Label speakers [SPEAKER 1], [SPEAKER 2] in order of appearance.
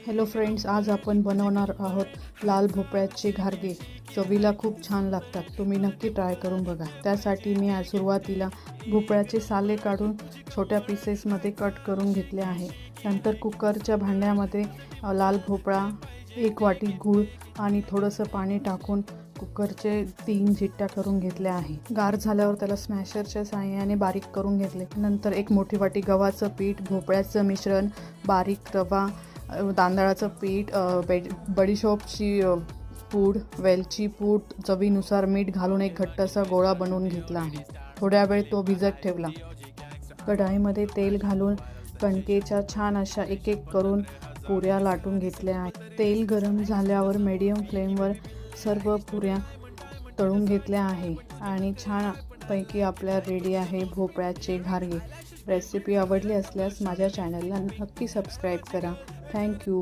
[SPEAKER 1] Hello friends, आज आपण बनवणार आहोत लाल भोपळ्याचे घारगे। चवीला खूप छान लागतात। तुम्ही नक्की ट्राय करून बघा। त्यासाठी मी आज सुरुवातीला भोपळ्याचे साले काढून छोट्या पीसेसमध्ये कट करून घेतले आहे। नंतर कुकरच्या भांड्यामध्ये लाल भोपळा, 1 वाटी गूळ आणि थोडंसं पाणी टाकून कुकरचे 3 शिट्ट्या करून घेतल्या आहे। गार झाल्यावर त्याला स्मॅशरच्या साहाय्याने बारीक करून घेतले। नंतर 1 मोठी वाटी गव्हाचं पीठ, भोपळ्याचं मिश्रण, बारीक रवा, तांदळाचं पीठ, बडीशोपची पूड, वेलची पूड, चवीनुसार मीठ घालून एक घट्टसा गोळा बनवून घेतला आहे। थोड्या वेळ तो भिजत ठेवला। कढईमध्ये तेल घालून कणकेच्या छान अशा एक एक करून पुऱ्या लाटून घेतल्या आहेत। तेल गरम झाल्यावर मीडियम फ्लेमवर सर्व पुऱ्या तळून घेतल्या आहे आणि छान पैकी आपल्या रेडी आहे भोपळ्याचे घारगे। रेसिपी आवडली असल्यास माझ्या चॅनलला नक्की सबस्क्राईब करा। थँक्यू।